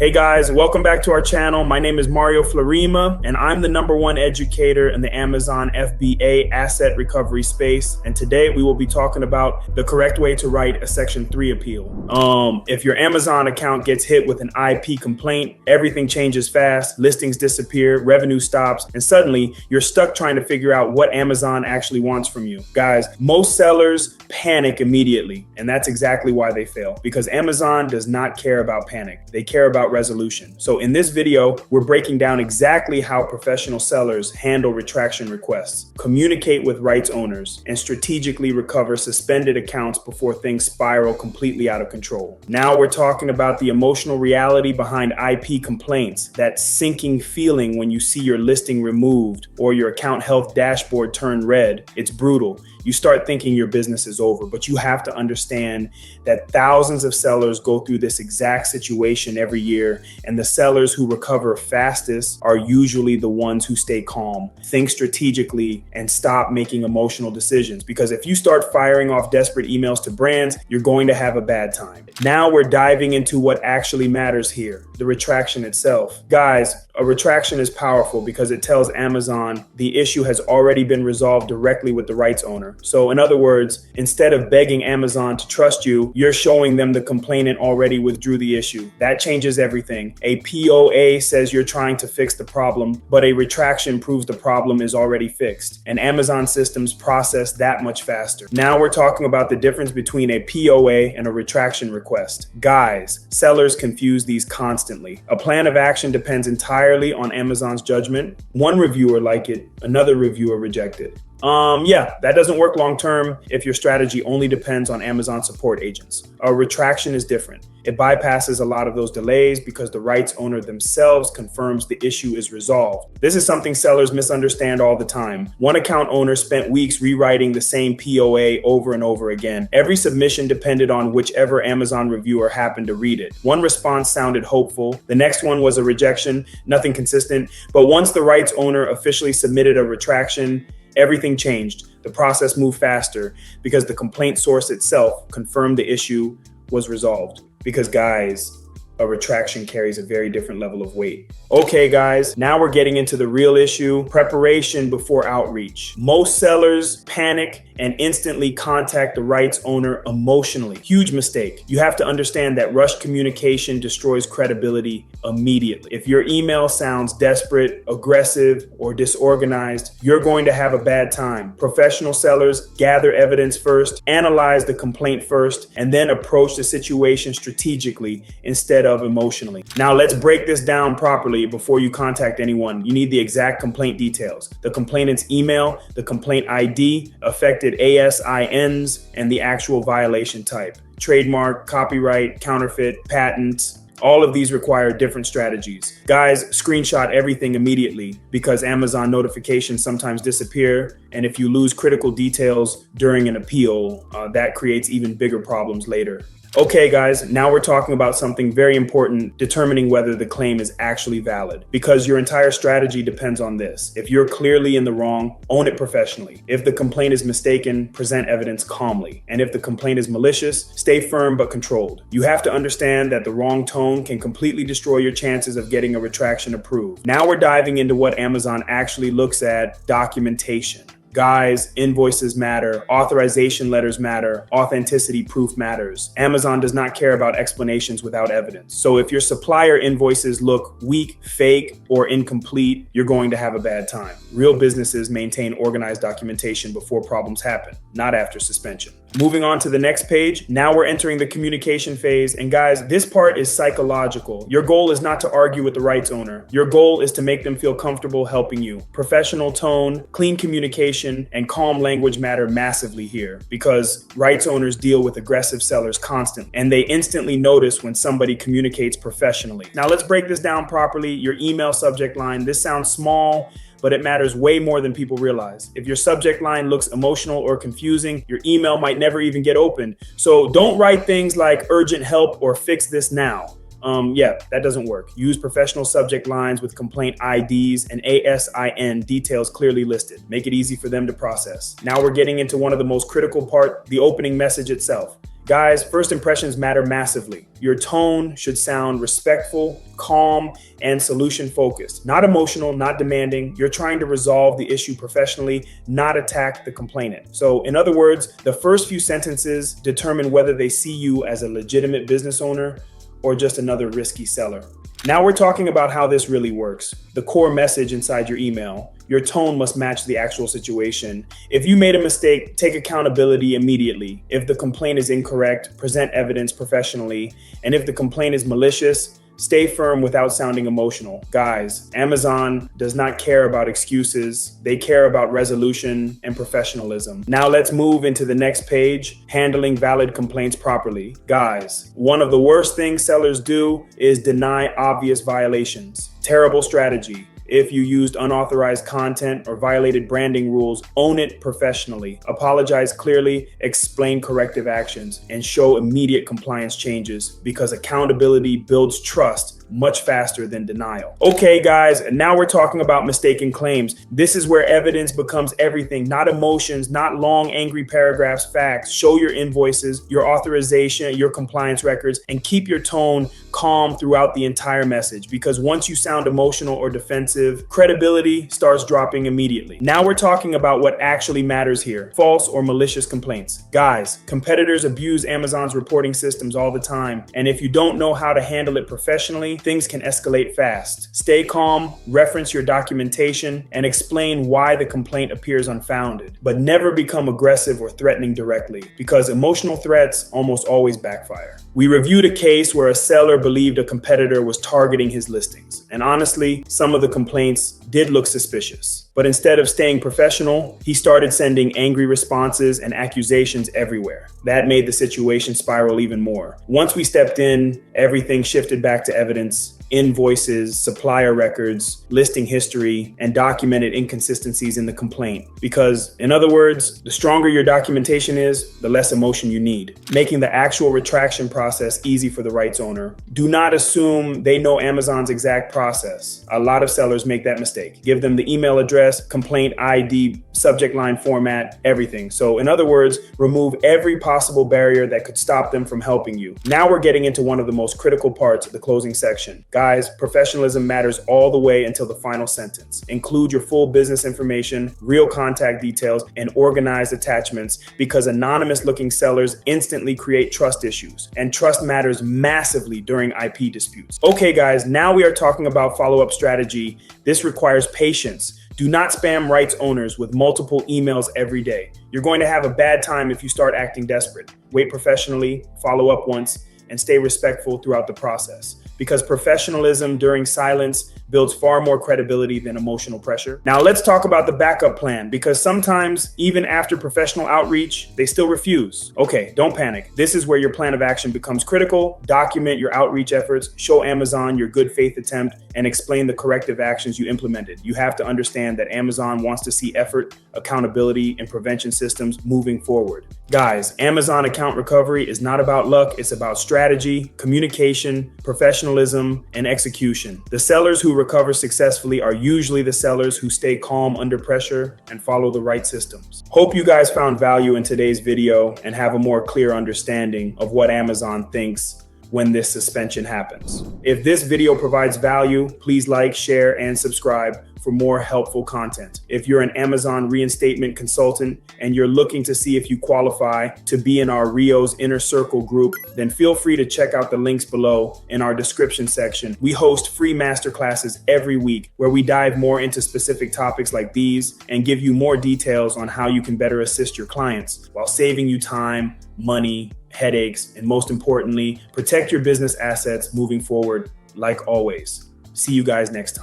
Hey guys, welcome back to our channel. My name is Mario Florima, and I'm the #1 educator in the Amazon FBA asset recovery space. And today we will be talking about the correct way to write a Section 3 appeal. If your Amazon account gets hit with an IP complaint, everything changes fast, listings disappear, revenue stops, and suddenly you're stuck trying to figure out what Amazon actually wants from you. Guys, most sellers panic immediately, and that's exactly why they fail, because Amazon does not care about panic. They care about resolution. So in this video, we're breaking down exactly how professional sellers handle retraction requests, communicate with rights owners, and strategically recover suspended accounts before things spiral completely out of control. Now we're talking about the emotional reality behind IP complaints, that sinking feeling when you see your listing removed or your account health dashboard turn red. It's brutal. You start thinking your business is over, but you have to understand that thousands of sellers go through this exact situation every year, and the sellers who recover fastest are usually the ones who stay calm, think strategically, and stop making emotional decisions. Because if you start firing off desperate emails to brands, you're going to have a bad time. Now we're diving into what actually matters here, the retraction itself. Guys, a retraction is powerful because it tells Amazon the issue has already been resolved directly with the rights owner. So in other words, instead of begging Amazon to trust you, you're showing them the complainant already withdrew the issue. That changes everything. A POA says you're trying to fix the problem, but a retraction proves the problem is already fixed. And Amazon systems process that much faster. Now we're talking about the difference between a POA and a retraction request. Guys, sellers confuse these constantly. A plan of action depends entirely on Amazon's judgment. One reviewer liked it, another reviewer rejected. That doesn't work long term if your strategy only depends on Amazon support agents. A retraction is different. It bypasses a lot of those delays because the rights owner themselves confirms the issue is resolved. This is something sellers misunderstand all the time. One account owner spent weeks rewriting the same POA over and over again. Every submission depended on whichever Amazon reviewer happened to read it. One response sounded hopeful. The next one was a rejection, nothing consistent. But once the rights owner officially submitted a retraction, everything changed. The process moved faster because the complaint source itself confirmed the issue was resolved. Because guys, a retraction carries a very different level of weight. Okay guys, now we're getting into the real issue, preparation before outreach. Most sellers panic and instantly contact the rights owner emotionally. Huge mistake. You have to understand that rushed communication destroys credibility immediately. If your email sounds desperate, aggressive, or disorganized, you're going to have a bad time. Professional sellers gather evidence first, analyze the complaint first, and then approach the situation strategically instead of emotionally. Now let's break this down properly before you contact anyone. You need the exact complaint details, the complainant's email, the complaint ID, affected ASINs, and the actual violation type. Trademark, copyright, counterfeit, patents. All of these require different strategies. Guys, screenshot everything immediately because Amazon notifications sometimes disappear. And if you lose critical details during an appeal, that creates even bigger problems later. Okay guys, now we're talking about something very important, determining whether the claim is actually valid, because your entire strategy depends on this. If you're clearly in the wrong, own it professionally. If the complaint is mistaken, present evidence calmly. And if the complaint is malicious, stay firm but controlled. You have to understand that the wrong tone can completely destroy your chances of getting a retraction approved. Now we're diving into what Amazon actually looks at: documentation. Guys, invoices matter, authorization letters matter, authenticity proof matters. Amazon does not care about explanations without evidence. So if your supplier invoices look weak, fake, or incomplete, you're going to have a bad time. Real businesses maintain organized documentation before problems happen, not after suspension. Moving on to the next page, now we're entering the communication phase. And guys, this part is psychological. Your goal is not to argue with the rights owner. Your goal is to make them feel comfortable helping you. Professional tone, clean communication, and calm language matter massively here because rights owners deal with aggressive sellers constantly, and they instantly notice when somebody communicates professionally. Now let's break this down properly. Your email subject line, this sounds small, but it matters way more than people realize. If your subject line looks emotional or confusing, your email might never even get opened. So don't write things like urgent help or fix this now. That doesn't work. Use professional subject lines with complaint IDs and ASIN details clearly listed. Make it easy for them to process. Now we're getting into one of the most critical part, the opening message itself. Guys, first impressions matter massively. Your tone should sound respectful, calm, and solution-focused. Not emotional, not demanding. You're trying to resolve the issue professionally, not attack the complainant. So, in other words, the first few sentences determine whether they see you as a legitimate business owner or just another risky seller. Now we're talking about how this really works. The core message inside your email. Your tone must match the actual situation. If you made a mistake, take accountability immediately. If the complaint is incorrect, present evidence professionally. And if the complaint is malicious, stay firm without sounding emotional. Guys, Amazon does not care about excuses. They care about resolution and professionalism. Now let's move into the next page, handling valid complaints properly. Guys, one of the worst things sellers do is deny obvious violations. Terrible strategy. If you used unauthorized content or violated branding rules, own it professionally. Apologize clearly, explain corrective actions, and show immediate compliance changes because accountability builds trust much faster than denial. Okay, guys, and now we're talking about mistaken claims. This is where evidence becomes everything, not emotions, not long, angry paragraphs, facts. Show your invoices, your authorization, your compliance records, and keep your tone calm throughout the entire message because once you sound emotional or defensive, credibility starts dropping immediately. Now we're talking about what actually matters here, false or malicious complaints. Guys, competitors abuse Amazon's reporting systems all the time, and if you don't know how to handle it professionally, things can escalate fast. Stay calm, reference your documentation, and explain why the complaint appears unfounded, but never become aggressive or threatening directly because emotional threats almost always backfire. We reviewed a case where a seller believed a competitor was targeting his listings, and honestly, some of the complaints did look suspicious. But instead of staying professional, he started sending angry responses and accusations everywhere. That made the situation spiral even more. Once we stepped in, everything shifted back to evidence, invoices, supplier records, listing history, and documented inconsistencies in the complaint. Because, in other words, the stronger your documentation is, the less emotion you need, making the actual retraction process easy for the rights owner. Do not assume they know Amazon's exact process. A lot of sellers make that mistake. Give them the email address, complaint ID, subject line format, everything. So in other words, remove every possible barrier that could stop them from helping you. Now we're getting into one of the most critical parts of the closing section. Guys, professionalism matters all the way until the final sentence. Include your full business information, real contact details, and organized attachments because anonymous looking sellers instantly create trust issues, and trust matters massively during IP disputes. Okay guys, now we are talking about follow-up strategy. This requires patience. Do not spam rights owners with multiple emails every day. You're going to have a bad time if you start acting desperate. Wait professionally, follow up once, and stay respectful throughout the process. Because professionalism during silence builds far more credibility than emotional pressure. Now let's talk about the backup plan, because sometimes even after professional outreach, they still refuse. Okay, don't panic. This is where your plan of action becomes critical. Document your outreach efforts, show Amazon your good faith attempt, and explain the corrective actions you implemented. You have to understand that Amazon wants to see effort, accountability, and prevention systems moving forward. Guys, Amazon account recovery is not about luck, it's about strategy, communication, professionalism, and execution. The sellers who recover successfully are usually the sellers who stay calm under pressure and follow the right systems. Hope you guys found value in today's video and have a more clear understanding of what Amazon thinks when this suspension happens. If this video provides value, please like, share, and subscribe for more helpful content. If you're an Amazon reinstatement consultant and you're looking to see if you qualify to be in our Rios Inner Circle group, then feel free to check out the links below in our description section. We host free masterclasses every week where we dive more into specific topics like these and give you more details on how you can better assist your clients while saving you time, money, headaches, and most importantly, protect your business assets moving forward like always. See you guys next time.